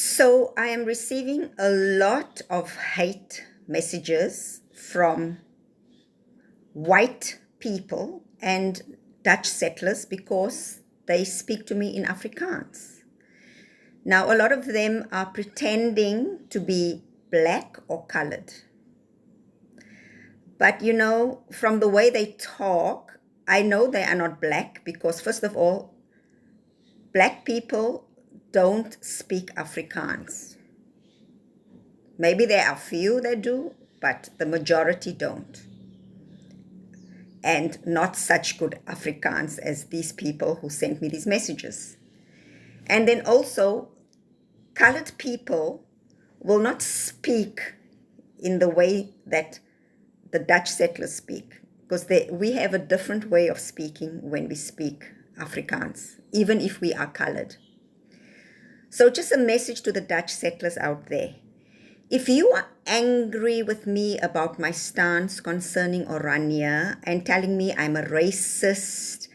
So I am receiving a lot of hate messages from white people and Dutch settlers because they speak to me in Afrikaans. Now, a lot of them are pretending to be black or colored. But from the way they talk, I know they are not black because, first of all, black people don't speak Afrikaans. Maybe there are few that do, but the majority don't. And not such good Afrikaans as these people who sent me these messages. And then also, colored people will not speak in the way that the Dutch settlers speak, because we have a different way of speaking when we speak Afrikaans, even if we are colored. So just a message to the Dutch settlers out there. If you are angry with me about my stance concerning Oranje and telling me I'm a racist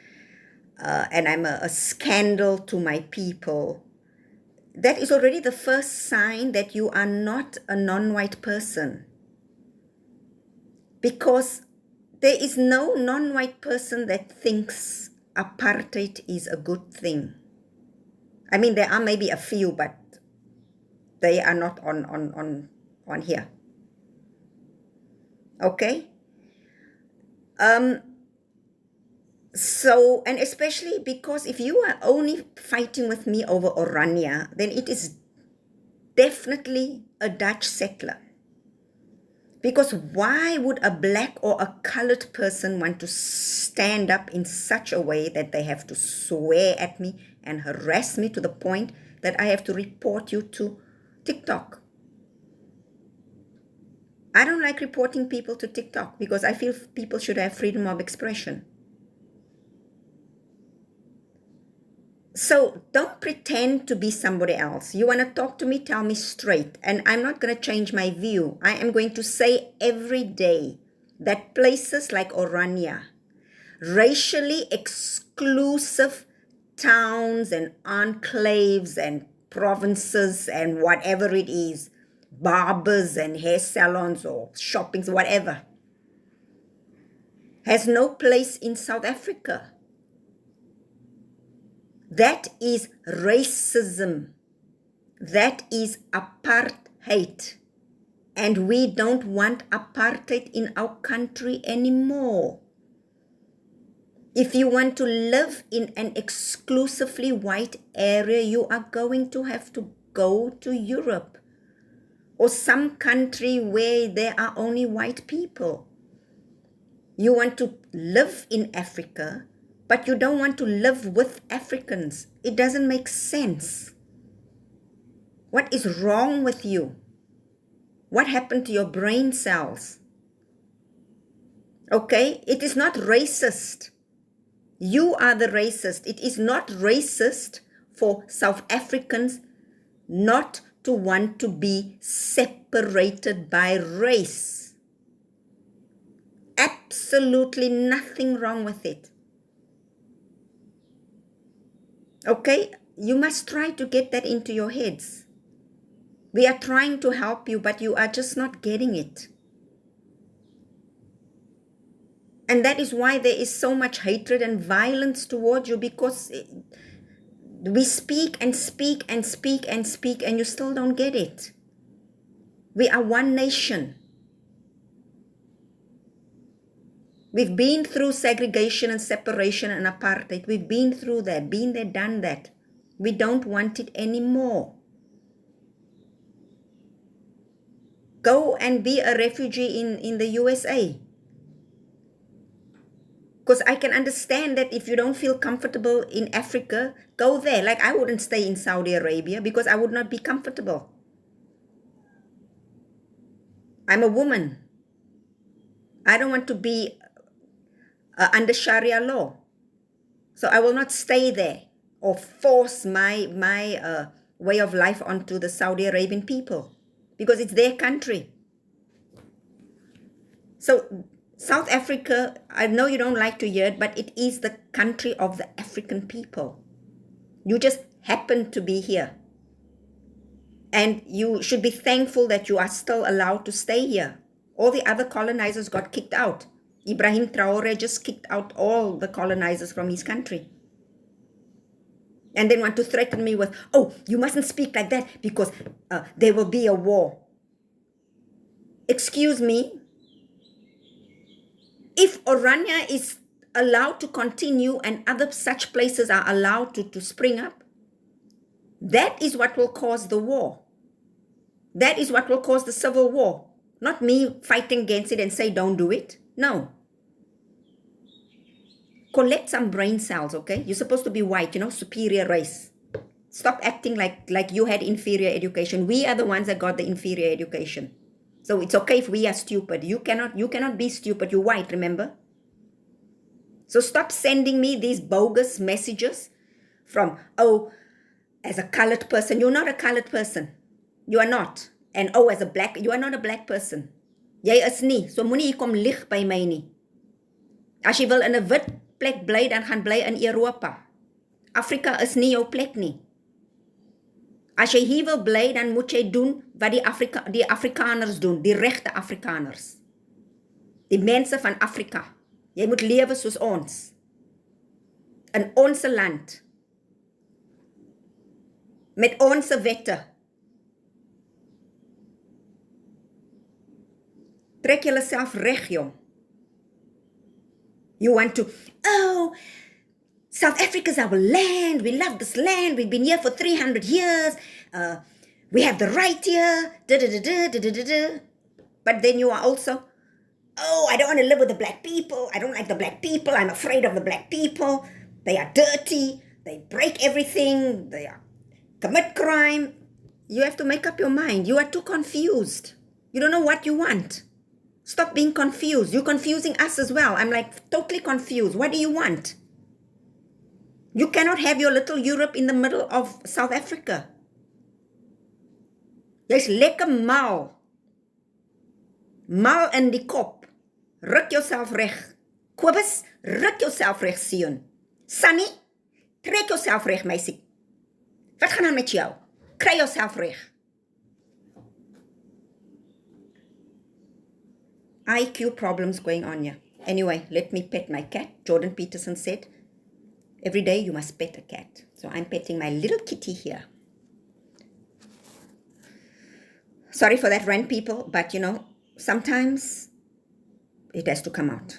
and I'm a scandal to my people, that is already the first sign that you are not a non-white person. Because there is no non-white person that thinks apartheid is a good thing. I mean, there are maybe a few, but they are not on here. Okay? So, and especially because if you are only fighting with me over Oranje, then it is definitely a Dutch settler. Because why would a black or a colored person want to stand up in such a way that they have to swear at me and harass me to the point that I have to report you to TikTok? I don't like reporting people to TikTok because I feel people should have freedom of expression. So don't pretend to be somebody else. You want to talk to me, tell me straight. And I'm not going to change my view. I am going to say every day that places like Oranje, racially exclusive towns and enclaves and provinces and whatever it is, barbers and hair salons or shoppings, whatever, has no place in South Africa. That is racism. That is apartheid. And we don't want apartheid in our country anymore. If you want to live in an exclusively white area, you are going to have to go to Europe or some country where there are only white people. You want to live in Africa, but you don't want to live with Africans. It doesn't make sense. What is wrong with you? What happened to your brain cells? Okay, it is not racist. You are the racist. It is not racist for South Africans not to want to be separated by race. Absolutely nothing wrong with it. Okay, you must try to get that into your heads. We are trying to help you, but you are just not getting it. And that is why there is so much hatred and violence towards you, because we speak and speak and speak and speak and you still don't get it. We are one nation. We've been through segregation and separation and apartheid. We've been through that, been there, done that. We don't want it anymore. Go and be a refugee in the USA. Because I can understand that if you don't feel comfortable in Africa, go there. Like I wouldn't stay in Saudi Arabia because I would not be comfortable. I'm a woman. I don't want to be under Sharia law. So I will not stay there or force my way of life onto the Saudi Arabian people because it's their country. So South Africa, I know you don't like to hear it, but it is the country of the African people. You just happen to be here. And you should be thankful that you are still allowed to stay here. All the other colonizers got kicked out. Ibrahim Traore just kicked out all the colonizers from his country. And then want to threaten me with, oh, you mustn't speak like that because there will be a war. Excuse me. If Orania is allowed to continue and other such places are allowed to spring up, that is what will cause the war. That is what will cause the civil war. Not me fighting against it and say don't do it. No. Collect some brain cells, okay? You're supposed to be white, superior race. Stop acting like you had inferior education. We are the ones that got the inferior education. So it's okay if we are stupid. You cannot be stupid. You're white, remember? So stop sending me these bogus messages from, oh, as a colored person. You're not a colored person. You are not. And oh, as a black, you are not a black person. Jy is nie. So moenie hier kom lieg by my nie. As jy wil in 'n wit plek bly, dan gaan bly in Europa. Afrika is nie jou plek nie. As jy hier wil bly, dan moet jy doen wat die Afrikaners doen, die regte Afrikaners. Die mense van Afrika. Jy moet lewe soos ons. In ons land. Met ons wette. Trek julleself reg, jong. You want to, oh, South Africa's our land. We love this land. We've been here for 300 years. We have the right here. But then you are also, oh, I don't want to live with the black people. I don't like the black people. I'm afraid of the black people. They are dirty. They break everything. They commit crime. You have to make up your mind. You are too confused. You don't know what you want. Stop being confused. You're confusing us as well. I'm like totally confused. What do you want? You cannot have your little Europe in the middle of South Africa. Jy's lekker mal. Mal in die kop. Ruk jouself reg. Kobus, ruk jouself reg, seun. Sunny, trek jouself reg, meisie. Wat gaan aan met jou? Kry jouself reg. IQ problems going on here. Anyway, let me pet my cat. Jordan Peterson said, every day you must pet a cat. So I'm petting my little kitty here. Sorry for that rant, people, but sometimes it has to come out.